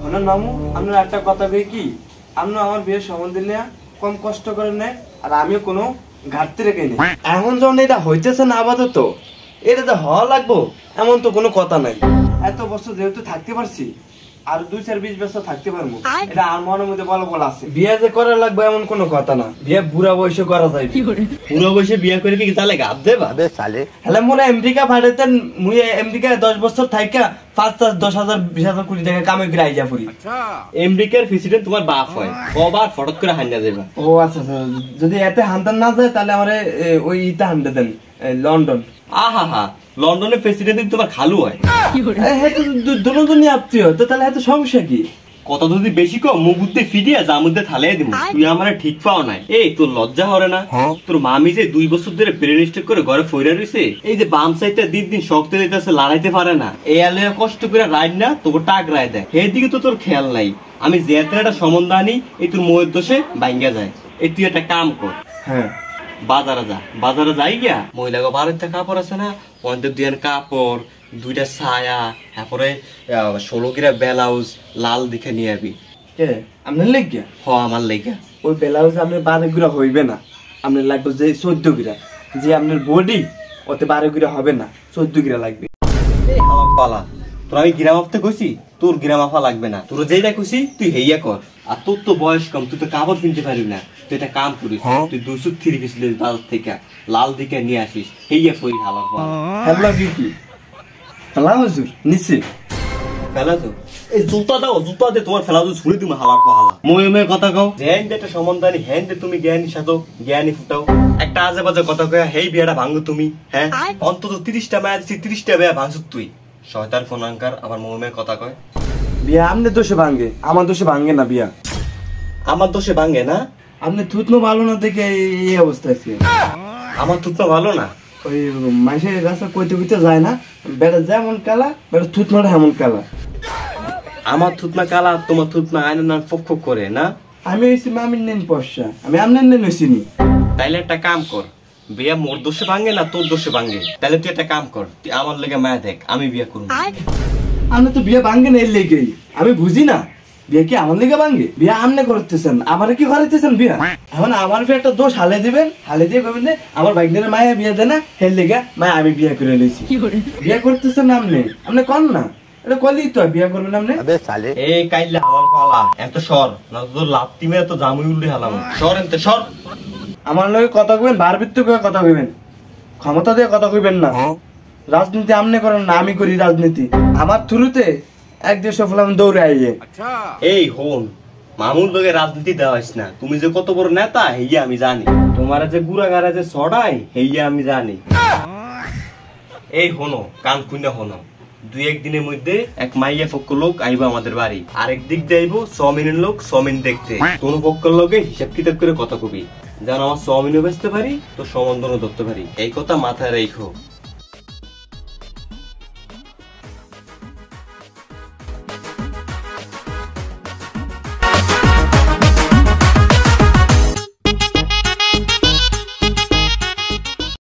শোনেন মামু, আপনার একটা কথা কই কি, আপনি আমার বিয়ের সম্বন্ধে নিয়ে কম কষ্ট করেন নাই, আর আমিও কোনো ঘাটতি রেখে নেই। এখন যখন এটা হইতেছে না আপাতত, এটা যে হওয়া লাগবো এমন তো কোনো কথা নাই। এত বছর যেহেতু থাকতে পারছি, আর 2-20 বছর থাকতে পারবো, এটা আমার মনের মধ্যে বলা বলা আছে। বিয়ে যে করা লাগবে এমন কোনো কথা না, বিয়ে বুড়া বয়সে করা যায়। বুড়া বয়সে বিয়ে করে কি তাহলে গাব দেবা? হলে মোরা আমেরিকা পাঠাইতেন, মুই আমেরিকায় 10 বছর থাইকা 5-10,000-20,000 কোটি টাকা কামাই করে আইজা পড়ি। আমেরিকার প্রেসিডেন্ট তোমার বাপ হয়, কবার ফটক করে হান্না যাবা। ও আচ্ছা, যদি এতে হান্তান না যায় তাহলে আমারে ওই ইটা হান্ডে দেন, লন্ডন। আহা, লন্ডনের প্রেসিডেন্ট তোমার খালু হয়। দুজনই আত্মীয়, তো তাহলে এত সমস্যা কি? কত যদি বেশি কম মুখ উঠতে ফিরিয়া যা মধ্যে থালে দিব। তুই আমার ঠিক পাও নাই। এই তোর লজ্জা হরে না? তোর মামি যে 2 বছর ধরে ব্রেন স্ট্রোক করে ঘরে ফইরা রইছে, এই যে বাম সাইডটা দিন শক্ত দিতেছে, লড়াইতে পারে না, এই আলে কষ্ট করে রাইড না তোকে টাক রায় দেয়, এই দিকে তো তোর খেয়াল নাই। আমি যে একটা সম্বন্ধ আনি, এই তোর মোয়ের দোষে ভাঙ্গা যায়। এই তুই একটা কাম কর, হ্যাঁ বাজারে যাই গিয়া মহিলাকে 12টা কাপড় আছে না, ওদের 2 কাপড়, 2টা ছায়া, তারপরে 16 গিরা ব্লাউজ লাল দেখে নিয়ে আবি। কে আপনার লেগিয়া? হ আমার লেগা। ওই ব্লাউজ আপনার 12 গুড়া হইবে না, আপনার লাগবে যে 14 গুড়া। যে আপনার বডি ওতে 12 গুড়া হবে না, 14 গুড়া লাগবে। পালা তোর আমি গ্রাম আপতে কইছি, তোর গ্রাম আফা লাগবে না, তোর যেটা কইছি তুই হেইয়া কর। আর তোর তো বয়স কম, তুই তো কাপড় কিনতে পারবি না, তুই একটা কাম করিস, তুই 203 পিস বাজার থেকে লাল দিকে নিয়ে আসিস, হেইয়া ফই হালা হ্যালো কি ফেলা হুজুর নিচে ফেলা তো এই জুতা দাও, জুতা দে তোমার ফেলা ছুড়ে দিমা হালার হালা। ময়মে কথা কও, জ্ঞান একটা সম্বন্ধানি হ্যান দে, তুমি জ্ঞানী সাধো, জ্ঞানী ফুটাও। একটা আজে বাজে কথা কয়া হেই বিয়াটা ভাঙো তুমি। হ্যাঁ অন্তত 30টা মায়া দিচ্ছি, 30টা বিয়া ভাঙছো তুই। শয়তান কোনাঙ্কার আমার ময়মে কথা কয়। বিয়া আমনে দোষে ভাঙ্গে, আমার দোষে ভাঙ্গে না বিয়া। আমার দোষে ভাঙে না? আপনি থুতনো ভালো না দেখে এই অবস্থা আছে। আমার থুতনো ভালো না? ওই মাইসের রাস্তা কইতে যায় না, বেড়া যেমন কালা, বেড়া থুতনোটা এমন কালা। আমার থুতনা কালা, তোমার থুতনা আয়নার নাম ফক ফক করে না? আমি হইছি মামির নেন পয়সা, আমি আপনার নেন হইছি নি। তাইলে একটা কাম কর, বিয়া মোর দোষে ভাঙে না তোর দোষে ভাঙে, তাহলে তুই একটা কাম কর, তুই আমার লেগে মায়া দেখ, আমি বিয়া করবো। আপনি তো বিয়ে ভাঙ্গে না এর লেগেই, আমি বুঝি না বিয়ে কি আমার লেগে ভাঙ্গে? বিয়ে আমনে করতেছেন, আমার কি করাইতেছেন বিয়া? এখন আমার একটা দোষ হালে দিবেন, হালে দিয়ে কবেন আমার বাইকদের মায়া বিয়ে দেয় না, হের লেগে মায়া আমি বিয়ে করে নিয়েছি। বিয়ে করতেছেন আপনি কন না, এটা কলেই তো বিয়ে করবেন আপনি। এই কাইলে হাওয়ার ফালা এত সর না, তোর লাত্তি মেরে তো জামুই উল্টে হালাম। সর এনতে সর। আমার লগে কথা কইবেন, ভারবৃত্ত করে কথা কইবেন, ক্ষমতা দিয়ে কথা কইবেন না। রাজনীতি আমনে করেন না, আমি করি রাজনীতি। আমার থ্রুতে 1-1.5 সফল আমি দৌড়ে আইয়ে। এই হন মামুর লগে রাজনীতি দেওয়াইস না, তুমি যে কত বড় নেতা হেইয়া আমি জানি, তোমার যে গুড়া গাড়া যে ছড়াই হেইয়া আমি জানি। এই হনো কান খুইনা হনো, 2-1 দিনের মধ্যে এক মাইয়া পক্ষ লোক আইবা আমাদের বাড়ি, আরেক দিক দিয়ে আইবো চাউমিনের লোক চাউমিন দেখতে। কোন পক্ষের লগে হিসাব কিতাব করে কথা কবি, যেন আমার চাউমিনও বেচতে পারি তো সম্বন্ধনও ধরতে পারি, এই কথা মাথায় রেখো।